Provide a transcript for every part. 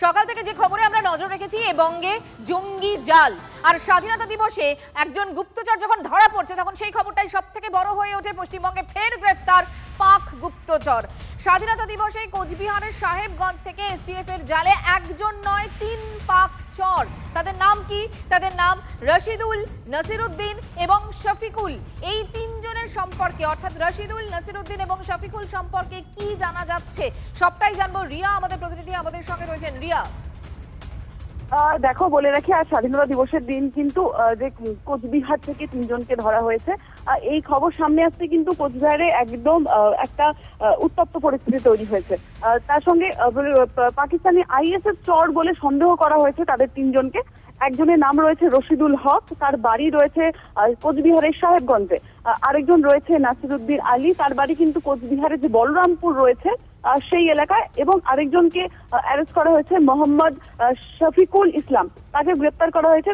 সকাল থেকে যে খবরে আমরা নজর রেখেছি এ বঙ্গে জঙ্গি জাল আর স্বাধীনতা দিবসে একজন গুপ্তচর যখন ধরা পড়ছে তখন সেই খবরটাই সবথেকে বড় হয়ে ওঠে। পশ্চিমবঙ্গে ফের গ্রেফতার পাক গুপ্তচর। স্বাধীনতা দিবসে কোচবিহারের সাহেবগঞ্জ থেকে এসটিএফ এর জালে একজন নয় 3 পাক চর। তাদের নাম কি? তাদের নাম রশিদুল, নাসিরউদ্দিন এবং শফিকুল। এই তিনজনের সম্পর্কে অর্থাৎ রশিদুল, নাসিরউদ্দিন এবং শফিকুল সম্পর্কে কি জানা যাচ্ছে সবটাই জানবো। রিয়া আমাদের প্রতিনিধি আমাদের সঙ্গে রয়েছেন। রিয়া, দেখো, বলে রাখি আজ স্বাধীনতা দিবসের দিন কিন্তু যে কোচবিহার থেকে 3 জনকে ধরা হয়েছে, এই খবর সামনে আসতে কিন্তু কোচবিহারে একদম একটা উত্তপ্ত পরিস্থিতি তৈরি হয়েছে। তার সঙ্গে পাকিস্তানি আইএসএস চর বলে সন্দেহ করা হয়েছে তাদের 3 জনকে। একজনের নাম রয়েছে রশিদুল হক, তার বাড়ি রয়েছে কোচবিহারের সাহেবগঞ্জে। আরেকজন রয়েছে নাসিরউদ্দিন আলী, তার বাড়ি কিন্তু কোচবিহারের যে বলরামপুর রয়েছে সেই এলাকায়। এবং আরেকজনকে অ্যারেস্ট করা হয়েছে মোহাম্মদ শফিকুল ইসলাম, তাকে গ্রেপ্তার করা হয়েছে।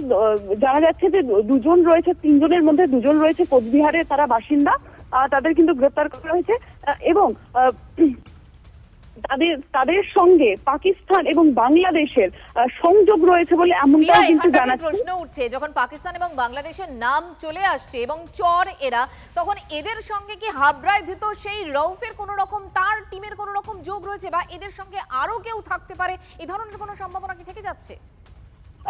জানা যাচ্ছে যে 2 জন রয়েছে, 3 জনের মধ্যে 2 জন রয়েছে কোচবিহারের, তারা বাসিন্দা। তাদের কিন্তু গ্রেপ্তার করা হয়েছে এবং তাদের সঙ্গে পাকিস্তান এবং বাংলাদেশের সংযোগ রয়েছে বলে এমনটাও কিন্তু জানা যাচ্ছে। প্রশ্ন উঠছে, যখন পাকিস্তান এবং বাংলাদেশের নাম চলে আসছে এবং চর এরা, তখন এদের সঙ্গে কি হাবড়ায় ধৃত সেই রউফের কোনো রকম, তার টিমের কোনো রকম যোগ রয়েছে বা এদের সঙ্গে আরো কেউ থাকতে পারে, এই ধরনের কোনো সম্ভাবনা কি থেকে যাচ্ছে?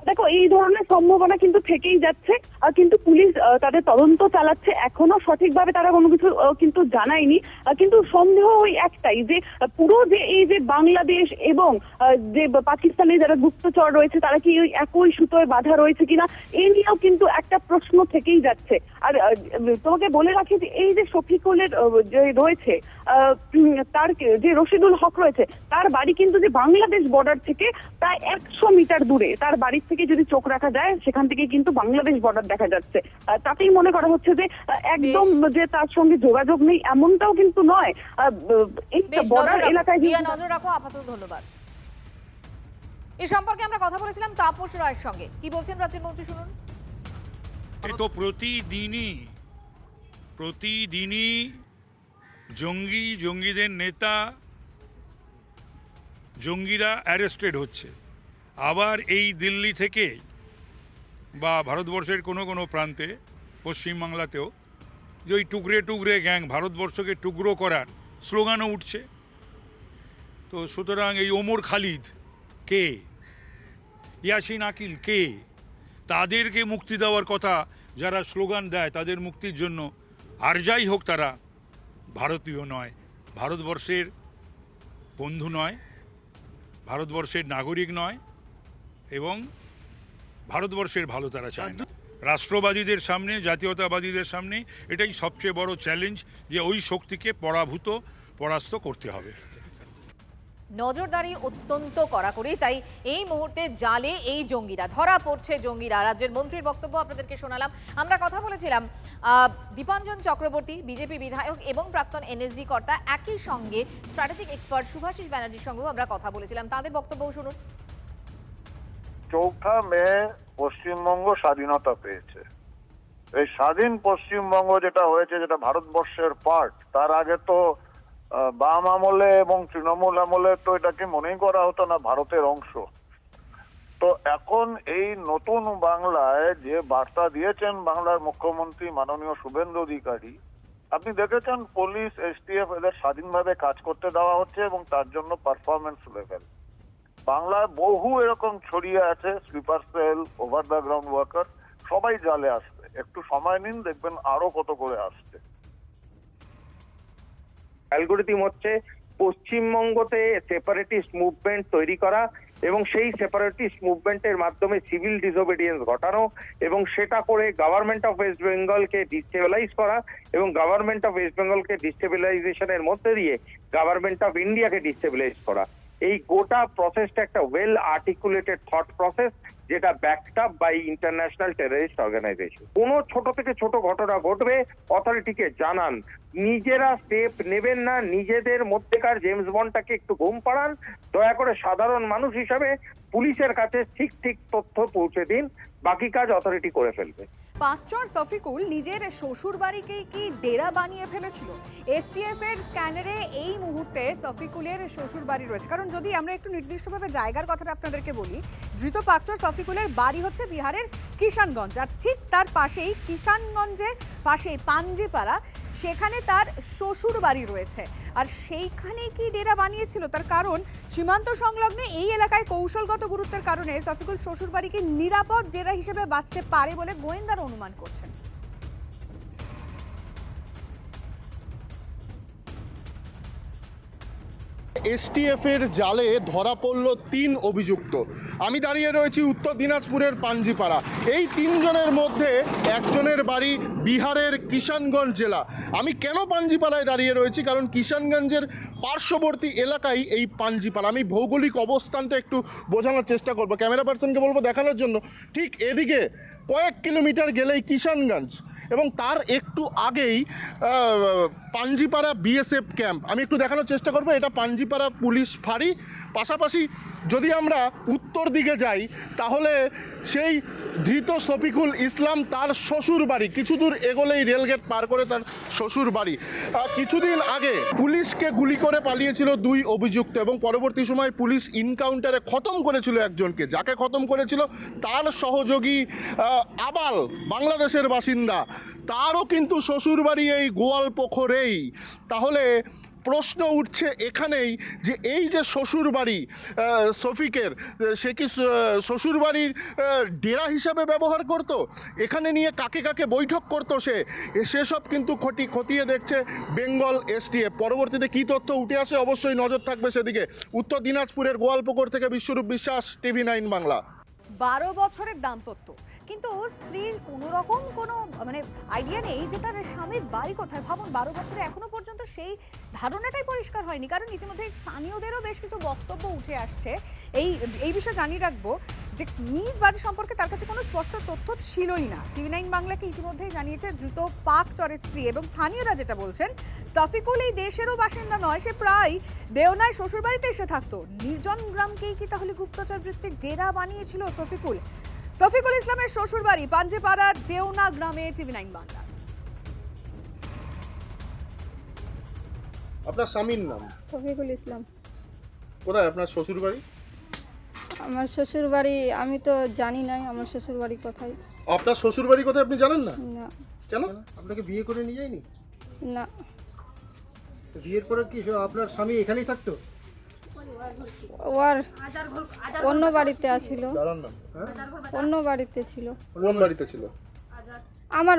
দেখো, এই ধরনের সম্ভাবনা কিন্তু থেকেই যাচ্ছে, কিন্তু পুলিশ তাদের তদন্ত চালাচ্ছে। এখনো সঠিকভাবে তারা কোনো কিছু কিন্তু জানায়নি, কিন্তু সন্দেহ ওই একটাই যে পুরো যে এই যে বাংলাদেশ এবং যে পাকিস্তানের যারা গুপ্তচর রয়েছে তারা কি ওই একই সুতোয় বাঁধা রয়েছে কিনা, এই নিয়েও কিন্তু একটা প্রশ্ন থেকেই যাচ্ছে। আর তোমাকে বলে রাখি যে এই যে শফিকুলের যে রয়েছে, তার যে রশিদুল হক রয়েছে, তার বাড়ি কিন্তু যে বাংলাদেশ বর্ডার থেকে প্রায় 100 মিটার দূরে। তার বাড়ির থেকে যদি চোখ রাখা যায় সেখান থেকে কিন্তু বাংলাদেশ বর্ডার দেখা যাচ্ছে। তাতেই মনে করা হচ্ছে যে একদম যে তার সঙ্গে যোগাযোগ নেই এমনটাও কিন্তু নয়। এই বর্ডার এলাকায় নজর রাখো। আপাতত ধন্যবাদ। এ সম্পর্কে আমরা কথা বলেছিলাম তাপস রায়ের সঙ্গে। কি বলছেন রাজ্যের মন্ত্রী, শুনুন। তো প্রতিদিনই জঙ্গিদের নেতা, জঙ্গিরা অ্যারেস্টেড হচ্ছে। আবার এই দিল্লি থেকে বা ভারতবর্ষের কোনো প্রান্তে, পশ্চিমবাংলাতেও যে ওই টুকরে গ্যাং, ভারতবর্ষকে টুকরো করার স্লোগানও উঠছে। তো সুতরাং এই ওমর খালিদ কে, ইয়াসিন আকিল কে, তাদেরকে মুক্তি দেওয়ার কথা যারা স্লোগান দেয়, তাদের মুক্তির জন্য। আর যাই হোক, তারা ভারতীয় নয়, ভারতবর্ষের বন্ধু নয়, ভারতবর্ষের নাগরিক নয় এবং ভারতবর্ষের ভালো তারা চায় না। রাষ্ট্রবাদীদের সামনে, জাতীয়তাবাদীদের সামনে এটাই সবচেয়ে বড় চ্যালেঞ্জ যে ওই শক্তিকে পরাস্ত করতে হবে। নজরদারি অত্যন্ত কড়াকড়ি, তাই এই মুহূর্তে জালে এই জঙ্গিরা ধরা পড়ছে। জঙ্গিরা, রাজ্যের মন্ত্রীর বক্তব্য আপনাদেরকে শোনালাম। আমরা কথা বলেছিলাম দীপাঞ্জন চক্রবর্তী, বিজেপি বিধায়ক এবং প্রাক্তন এনএসজি কর্তা, একই সঙ্গে স্ট্র্যাটেজিক এক্সপার্ট শুভাশিস ব্যানার্জির সঙ্গেও আমরা কথা বলেছিলাম। তাদের বক্তব্যও শুনুন। 4 মে পশ্চিমবঙ্গ স্বাধীনতা পেয়েছে। এই স্বাধীন পশ্চিমবঙ্গ যেটা হয়েছে, যেটা ভারতবর্ষের পার্ট, তার আগে তো বাম আমলে এবং তৃণমূল আমলে তো এটাকে মনেই করা হতো না ভারতের অংশ। তো এখন এই নতুন বাংলায় যে বার্তা দিয়েছেন বাংলার মুখ্যমন্ত্রী মাননীয় শুভেন্দু অধিকারী, আপনি দেখেছেন পুলিশ, এসটিএফ এদের স্বাধীনভাবে কাজ করতে দেওয়া হচ্ছে এবং তার জন্য পারফরমেন্স লেভেল। বাংলায় বহু এরকম ছড়িয়ে আছে, sleeper cell, over the ground worker, সবাই জালে আসবে। একটু সময় নিন, দেখবেন আরো কত করে আসছে। অ্যালগোরিদম হচ্ছে পশ্চিমবঙ্গতে সেপারেটিস্ট মুভমেন্ট তৈরি করা এবং সেই সেপারেটিস্ট মুভমেন্টের মাধ্যমে সিভিল ডিসোবিডিয়েন্স ঘটানো এবং সেটা করে গভর্নমেন্ট অফ ওয়েস্ট বেঙ্গলকে ডিস্টেবিলাইজ করা এবং গভর্নমেন্ট অফ ওয়েস্ট বেঙ্গলকে ডিস্টেবিলাইজেশনের মধ্যে দিয়ে গভর্নমেন্ট অফ ইন্ডিয়াকে ডিস্টেবিলাইজ করা। এই গোটা প্রসেসটা একটা ওয়েল আর্টিকুলেটেড থট প্রসেস, যেটা backed up by international terrorist organisation. কোনো ছোট থেকে ছোট ঘটনা ঘটবে, অথরিটিকে জানান। নিজেরা স্টেপ নেবেন না, নিজেদের মধ্যেকার জেমস বন্ডটাকে একটু ঘুম পাড়ান। দয়া করে সাধারণ মানুষ হিসাবে পুলিশের কাছে ঠিক তথ্য পৌঁছে দিন, বাকি কাজ অথরিটি করে ফেলবে। পাঁচচর শফিকুল নিজের শ্বশুর বাড়িকেই কি ডেরা বানিয়ে ফেলেছিল? এসটিএফ এর স্ক্যানারে এই মুহূর্তে শফিকুলের শ্বশুর বাড়ি রয়েছে। কারণ যদি আমরা একটু নির্দিষ্টভাবে জায়গার কথাটা আপনাদেরকে বলি, ধৃত পাঁচচর শফিকুলের বাড়ি হচ্ছে বিহারের কিষানগঞ্জ, আর ঠিক তার পাশেই কিষানগঞ্জের পাশেই পাঞ্জিপাড়া, সেখানে তার শ্বশুর বাড়ি রয়েছে। আর সেইখানে কি ডেরা বানিয়েছিল তার কারণ সীমান্ত সংলগ্ন এই এলাকায় কৌশলগত গুরুত্বের কারণে শফিকুল শ্বশুর বাড়িকে নিরাপদ ডেরা হিসেবে বাঁচতে পারে বলে গোয়েন্দারা অনুমান করছেন। এসটিএফ এর জালে ধরা পড়ল 3 অভিযুক্ত। আমি দাঁড়িয়ে রয়েছি উত্তর দিনাজপুরের পাঞ্জিপাড়া। এই 3 জনের মধ্যে একজনের বাড়ি বিহারের কিষানগঞ্জ জেলা। আমি কেন পাঞ্জিপাড়ায় দাঁড়িয়ে রয়েছি? কারণ কিষানগঞ্জের পার্শ্ববর্তী এলাকায় এই পাঞ্জিপাড়া। আমি ভৌগোলিক অবস্থানটা একটু বোঝানোর চেষ্টা করব, ক্যামেরা পার্সনকে বলবো দেখানোর জন্য। ঠিক এদিকে কয়েক কিলোমিটার গেলেই কিষানগঞ্জ এবং তার একটু আগেই পাঞ্জিপাড়া বিএসএফ ক্যাম্প। আমি একটু দেখানোর চেষ্টা করব, এটা পাঞ্জিপাড়া পুলিশ ফাঁড়ি। পাশাপাশি যদি আমরা উত্তর দিকে যাই তাহলে সেই ধৃত শফিকুল ইসলাম তার শ্বশুর বাড়ি, কিছু দূর এগোলেই রেলগেট পার করে তার শ্বশুর বাড়ি। কিছুদিন আগে পুলিশকে গুলি করে পালিয়েছিল 2 অভিযুক্ত এবং পরবর্তী সময় পুলিশ ইনকাউন্টারে খতম করেছিল একজনকে। যাকে খতম করেছিল তার সহযোগী আবাল, বাংলাদেশের বাসিন্দা, তারও কিন্তু শ্বশুরবাড়ি এই গোয়ালপোখরেই। তাহলে প্রশ্ন উঠছে এখানেই যে এই যে শ্বশুরবাড়ি শফিকের, সে কি শ্বশুরবাড়ির ডেরা হিসাবে ব্যবহার করত? এখানে নিয়ে কাকে কাকে বৈঠক করতো সেসব কিন্তু খতিয়ে দেখছে বেঙ্গল এসটিএফ। পরবর্তীতে কী তথ্য উঠে আসে অবশ্যই নজর থাকবে সেদিকে। উত্তর দিনাজপুরের গোয়ালপুকুর থেকে বিশ্বরূপ বিশ্বাস, TV9 বাংলা। 12 বছরের দাম্পত্য, কিন্তু স্ত্রীর কোনো রকম কোনো আইডিয়া নেই যে তার স্বামীর বাড়ি কোথায়। ভাবুন, 12 বছরে এখনো পর্যন্ত সেই ধারণাটাই পরিষ্কার হয়নি। কারণ ইতিমধ্যে স্থানীয়দেরও বেশ কিছু বক্তব্য উঠে আসছে। এই বিষয়ে জানিয়ে রাখবো যে নিজ বাড়ি সম্পর্কে তার কাছে কোনো স্পষ্ট তথ্য ছিলই না। TV9 বাংলাকে ইতিমধ্যেই জানিয়েছে দ্রুত পাকচরের স্ত্রী। এবং স্থানীয়রা যেটা বলছেন, শফিকুল এই দেশেরও বাসিন্দা নয়, সে প্রায় দেওনায় শ্বশুরবাড়িতে এসে থাকতো। নির্জন গ্রামকেই কি তাহলে গুপ্তচর ভিত্তিক ডেরা বানিয়েছিল শফিকুল? শফিকুল ইসলামের শ্বশুর বাড়ি পাঞ্জেপাড়ার দেওনা গ্রামে। TV9 বাংলা। আপনার স্বামীর নাম? শফিকুল ইসলাম। কোথায় আপনার শ্বশুর বাড়ি? আমার শ্বশুর বাড়ি আমি তো জানি না আমার শ্বশুর বাড়ি কোথায়। আপনার শ্বশুর বাড়ি কোথায় আপনি জানেন না? না। কেন? আপনাকে বিয়ে করে নিয়ে যায়নি? না। বিয়ের পরে কি আপনার স্বামী এখানেই থাকতো? ওর অন্য বাড়িতে আছিল। জানার নাম? হ্যাঁ, অন্য বাড়িতে ছিল। কোন বাড়িতে ছিল? আমার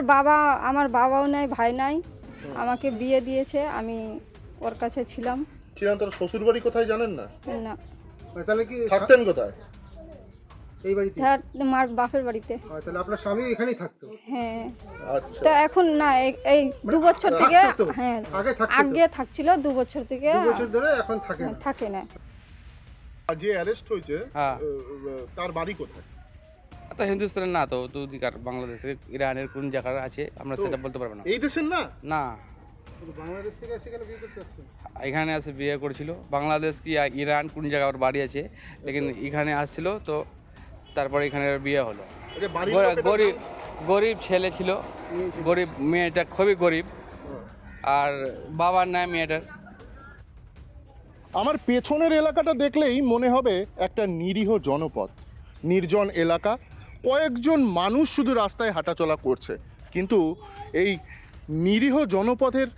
বাবাও নাই, ভাই নাই, আমাকে বিয়ে দিয়েছে, আমি ওর কাছে ছিলাম। তোর শ্বশুর বাড়ি কোথায় জানেন না? না। তাহলে কি থাকতেন কোথায়? এই বাড়িতে? মার বাপের বাড়িতে। তাহলে আপনার স্বামী এখানেই থাকতো? হ্যাঁ। আচ্ছা। তো এখন না, এই 2 বছর থেকে, হ্যাঁ আগে থাকছিল, 2 বছর থেকে 2 বছর ধরে এখন থাকে না। যে অ্যারেস্ট হয়েছে তার বাড়ি কোথায়? তো হিন্দুস্তানের না, তো দুদিকার বাংলাদেশের, ইরানের কোন জায়গার আছে আমরা সেটা বলতে পারবো না। এই দেশের না? না, বাংলাদেশ থেকে এসে কেন বিয়ে করতে আসছেন? এখানে আসে বিয়ে করেছিল। বাংলাদেশ কি ইরান কোন জায়গায় ওর বাড়ি আছে, লেকিন এখানে আসছিল, তো তারপরে এখানে বিয়ে হলো। গরিব ছেলে ছিল, গরিব, মেয়েটা খুবই গরিব, আর বাবার নাই মেয়েটার। আমার পেছনের এলাকাটা দেখলেই মনে হবে একটা নিরীহ জনপদ, নির্জন এলাকা, কয়েকজন মানুষ শুধু রাস্তায় হাঁটাচলা করছে। কিন্তু এই নিরীহ জনপথের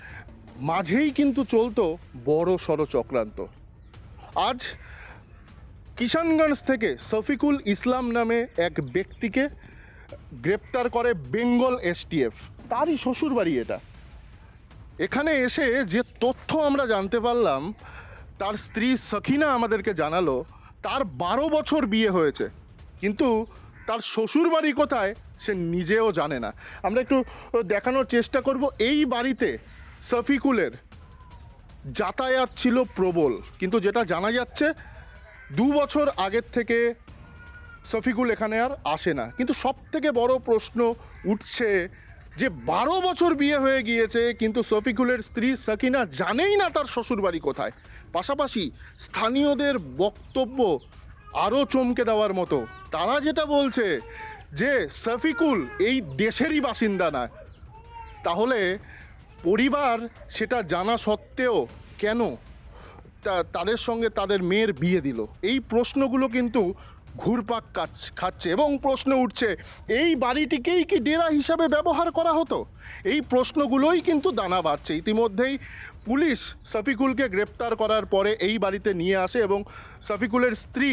মাঝেই কিন্তু চলতো বড় সড় চক্রান্ত। আজ কিষানগঞ্জ থেকে শফিকুল ইসলাম নামে এক ব্যক্তিকে গ্রেপ্তার করে বেঙ্গল এসটিএফ। তারই শ্বশুর বাড়ি এটা। এখানে এসে যে তথ্য আমরা জানতে পারলাম, তার স্ত্রী সখিনা আমাদেরকে জানালো তার 12 বছর বিয়ে হয়েছে, কিন্তু তার শ্বশুর বাড়ি কোথায় সে নিজেও জানে না। আমরা একটু দেখানোর চেষ্টা করব। এই বাড়িতে শফিকুলের যাতায়াত ছিল প্রবল, কিন্তু যেটা জানা যাচ্ছে 2 বছর আগের থেকে শফিকুল এখানে আর আসে না। কিন্তু সব থেকে বড় প্রশ্ন উঠছে যে 12 বছর বিয়ে হয়ে গিয়েছে, কিন্তু শফিকুলের স্ত্রী সখিনা জানেই না তার শ্বশুরবাড়ি কোথায়। পাশাপাশি স্থানীয়দের বক্তব্য আরও চমকে দেওয়ার মতো। তারা যেটা বলছে যে শফিকুল এই দেশেরই বাসিন্দা না, তাহলে পরিবার সেটা জানা সত্ত্বেও কেন তাদের সঙ্গে তাদের মেয়ের বিয়ে দিল? এই প্রশ্নগুলো কিন্তু ঘুরপাক খাচ্ছে এবং প্রশ্ন উঠছে এই বাড়িটিকেই কি ডেরা হিসাবে ব্যবহার করা হতো? এই প্রশ্নগুলোই কিন্তু দানা বাঁধছে। ইতিমধ্যেই পুলিশ শফিকুলকে গ্রেপ্তার করার পরে এই বাড়িতে নিয়ে আসে এবং শফিকুলের স্ত্রী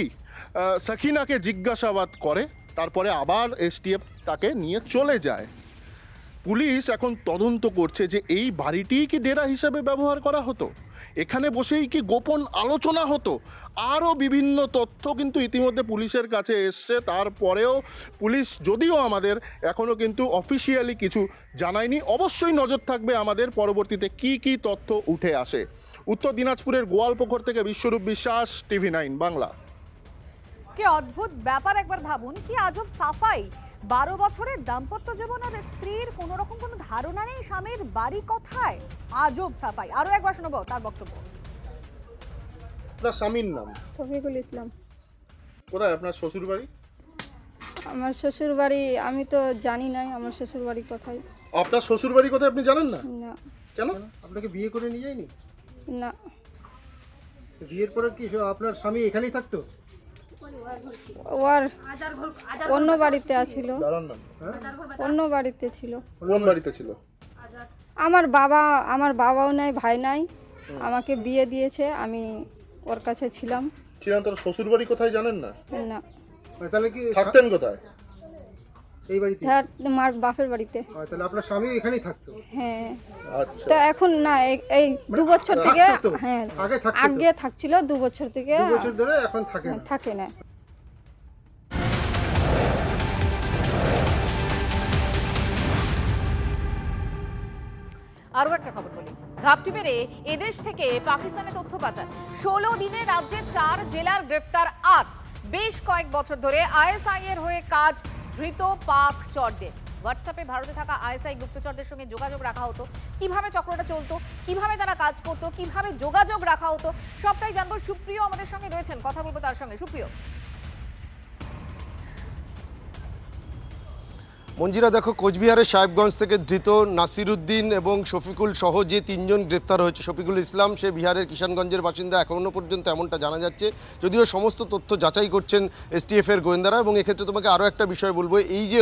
সাকিনাকে জিজ্ঞাসাবাদ করে, তারপরে আবার এসটিএফ তাকে নিয়ে চলে যায়। পুলিশ এখন তদন্ত করছে যে এই বাড়িটিই কি ডেরা হিসাবে ব্যবহার করা হতো, এখানে বসেই কি গোপন আলোচনা হতো। আরও বিভিন্ন তথ্য কিন্তু ইতিমধ্যে পুলিশের কাছে এসছে, তারপরেও পুলিশ যদিও আমাদের এখনও কিন্তু অফিসিয়ালি কিছু জানায়নি। অবশ্যই নজর থাকবে আমাদের পরবর্তীতে কি কি তথ্য উঠে আসে। উত্তর দিনাজপুরের গোয়ালপুকুর থেকে বিশ্বরূপ বিশ্বাস, TV9 বাংলা। কি অদ্ভুত ব্যাপার, একবার ভাবুন, কি আজব সাফাই। 12 বছরের দাম্পত্য জীবন আর স্ত্রীর কোনো রকম কোনো ধারণা নেই স্বামীর বাড়ি কোথায়। আজব সাফাই। আরো একবার শোনাবো তার বক্তব্য। আপনার স্বামীর নাম? শফিকুল ইসলাম। কোথায় আপনার শ্বশুর বাড়ি? আমার শ্বশুর বাড়ি আমি তো জানি নাই, আমার শ্বশুর বাড়ি কোথায়। আপনার শ্বশুর বাড়ি কোথায় আপনি জানেন না? না কেন? আপনাকে বিয়ে করে নিয়ে যায়নি? না, বিয়ের পরে কি আপনার স্বামী এখানেই থাকতো? ওর অন্য বাড়িতে আছিল, দাঁড়ান না, অন্য বাড়িতে ছিল। কোন বাড়িতে ছিল? আমার বাবাও নাই, ভাই নাই, আমাকে বিয়ে দিয়েছে, আমি ওর কাছে ছিলাম। তোর শ্বশুর বাড়ি কোথায় জানেন না? না। তাহলে কি থাকতেন কোথায়? এই বাড়িতে? হ্যাঁ, মার বাপের বাড়িতে। তাহলে আপনার স্বামী এখানেই থাকতো? হ্যাঁ। আচ্ছা, তো এখন না, এই 2 বছর থেকে, হ্যাঁ আগে থাকছিল, 2 বছর থেকে 2 বছর ধরে এখন থাকে না? থাকে না। আরও একটা খবর বলি, ঘাপটি মেরে এদেশ থেকে পাকিস্তানে তথ্য পাচার। 16 দিনে রাজ্যে 4 জেলার গ্রেফতার 8। বেশ কয়েক বছর ধরে আইএসআই এর হয়ে কাজ ধৃত পাক চরদের। হোয়াটসঅ্যাপে ভারতে থাকা আইএসআই গুপ্তচরদের সঙ্গে যোগাযোগ রাখা হতো, কিভাবে চক্রটা চলতো, কিভাবে তারা কাজ করতো, কিভাবে যোগাযোগ রাখা হতো, সবটাই জানবো। সুপ্রিয় আমাদের সঙ্গে রয়েছেন, কথা বলবো তার সঙ্গে। সুপ্রিয়। মঞ্জিরা, দেখো, কোচবিহারের সাহেবগঞ্জ থেকে ধৃত নাসিরুদ্দিন এবং শফিকুল সহ যে 3 জন গ্রেপ্তার হয়েছে, শফিকুল ইসলাম সে বিহারের কিষানগঞ্জের বাসিন্দা, এখনও পর্যন্ত এমনটা জানা যাচ্ছে, যদিও সমস্ত তথ্য যাচাই করছেন এসটিএফের গোয়েন্দারা। এবং এক্ষেত্রে তোমাকে আরও একটা বিষয় বলবো, এই যে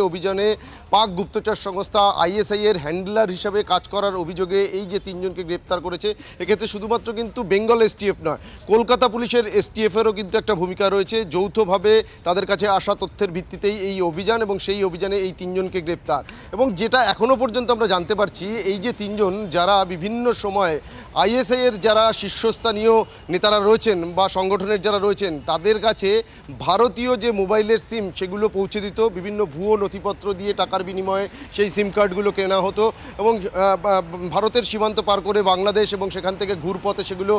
অভিযানে পাক গুপ্তচর সংস্থা আইএসআই এর হ্যান্ডলার হিসাবে কাজ করার অভিযোগে এই যে 3 জনকে গ্রেপ্তার করেছে, এক্ষেত্রে শুধুমাত্র কিন্তু বেঙ্গল এসটিএফ নয়, কলকাতা পুলিশের এসটিএফেরও কিন্তু একটা ভূমিকা রয়েছে। যৌথভাবে তাদের কাছে আসা তথ্যের ভিত্তিতেই এই অভিযান, এবং সেই অভিযানে এই 3 জনকে গ্রেপ্তার। এবং যেটা এখনও পর্যন্ত আমরা জানতে পারছি, এই যে 3 জন যারা বিভিন্ন সময় আইএসআই এর যারা শীর্ষস্থানীয় নেতারা রয়েছেন বা সংগঠনের যারা রয়েছেন, তাদের কাছে ভারতীয় যে মোবাইলের সিম সেগুলো পৌঁছে দিত, বিভিন্ন ভুয়ো নথিপত্র দিয়ে টাকার বিনিময়ে সেই সিম কার্ডগুলো কেনা হতো এবং ভারতের সীমান্ত পার করে বাংলাদেশ এবং সেখান থেকে ঘুরপথে সেগুলো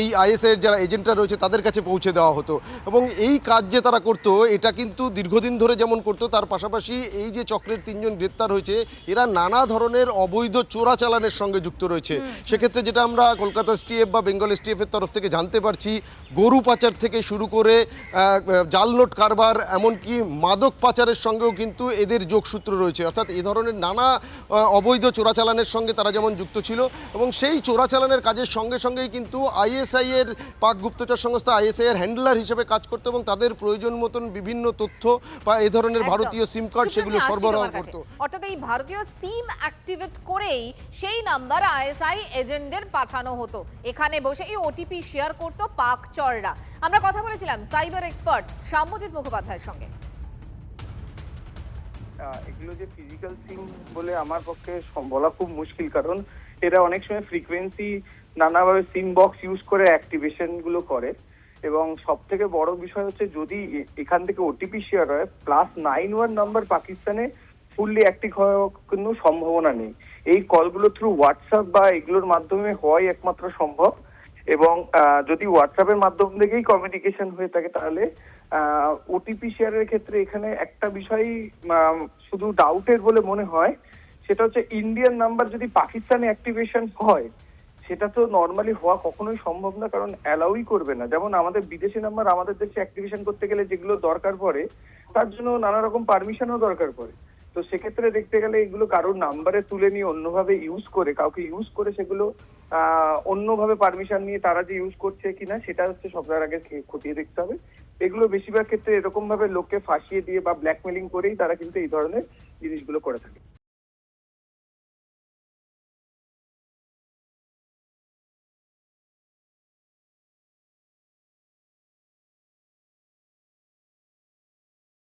এই আইএসআই এর যারা এজেন্টরা রয়েছে তাদের কাছে পৌঁছে দেওয়া হতো। এবং এই কাজ যে তারা করতো, এটা কিন্তু দীর্ঘদিন ধরে যেমন করতো, তার পাশাপাশি এই যে চক্রের 3 জন গ্রেপ্তার হয়েছে, এরা নানা ধরনের অবৈধ চোরাচালানের সঙ্গে যুক্ত রয়েছে। সেক্ষেত্রে যেটা আমরা কলকাতা এসটিএফ বা বেঙ্গল এসটিএফ এর তরফ থেকে জানতে পারছি, গরু পাচার থেকে শুরু করে জাল নোট কারবার, এমনকি মাদক পাচারের সঙ্গেও কিন্তু এদের যোগসূত্র রয়েছে। অর্থাৎ এ ধরনের নানা অবৈধ চোরাচালানের সঙ্গে তারা যেমন যুক্ত ছিল, এবং সেই চোরাচালানের কাজের সঙ্গে সঙ্গেই কিন্তু আইএসআই এর পাক গুপ্তচর সংস্থা আইএসআই এর হ্যান্ডলার হিসেবে কাজ করতো এবং তাদের প্রয়োজন মতন বিভিন্ন তথ্য বা এই ধরনের ভারতীয় সিম কার্ড সেগুলো সরবরাহ করতো। অর্থাৎ এই ভারতীয় সিম অ্যাক্টিভেট করেই সেই নাম্বার আইএসআই এজেন্টদের পাঠানো হতো, এখানে বসে এই ওটিপি শেয়ার করতো পাক চররা। আমরা কথা বলেছিলাম সাইবার এক্সপার্ট সাম্যজিৎ মুখোপাধ্যায়ের সঙ্গে। এগুলো যে ফিজিক্যাল সিম বলে আমার পক্ষে বলা খুব মুশকিল, কারণ এরা অনেক সময় ফ্রিকোয়েন্সি নানাভাবে সিম বক্স ইউজ করে অ্যাক্টিভেশন গুলো করে। এবং সব থেকে বড় বিষয় হচ্ছে, যদি এখান থেকে ওটিপি শেয়ার হয়, +91 নাম্বার পাকিস্তানে ফুললি অ্যাক্টিভ হওয়ার কোনো সম্ভাবনা নেই। এই কলগুলো থ্রু হোয়াটসঅ্যাপ বা এগুলোর মাধ্যমে হয় একমাত্র সম্ভব। এবং যদি হোয়াটসঅ্যাপের মাধ্যম থেকেই কমিউনিকেশন হয়ে থাকে, তাহলে ওটিপি শেয়ারের ক্ষেত্রে এখানে একটা বিষয় শুধু ডাউটের বলে মনে হয়, সেটা হচ্ছে ইন্ডিয়ান নাম্বার যদি পাকিস্তানে অ্যাক্টিভেশন হয়, সেটা তো নর্মালি হওয়া কখনোই সম্ভব না, কারণ অ্যালাউই করবে না। যেমন আমাদের বিদেশি নাম্বার আমাদের দেশে অ্যাক্টিভেশন করতে গেলে যেগুলো দরকার পড়ে, তার জন্য নানা রকম পারমিশনও দরকার পড়ে। তো সেক্ষেত্রে দেখতে গেলে এগুলো কারোর নাম্বারে তুলে নিয়ে অন্যভাবে ইউজ করে, কাউকে ইউজ করে সেগুলো অন্যভাবে পারমিশন নিয়ে তারা যে ইউজ করছে কিনা সেটা হচ্ছে সবার আগে খতিয়ে দেখতে হবে। এগুলো বেশিরভাগ ক্ষেত্রে এরকম ভাবে লোককে ফাঁসিয়ে দিয়ে বা ব্ল্যাকমেলিং করেই তারা কিন্তু এই ধরনের জিনিসগুলো করে থাকে।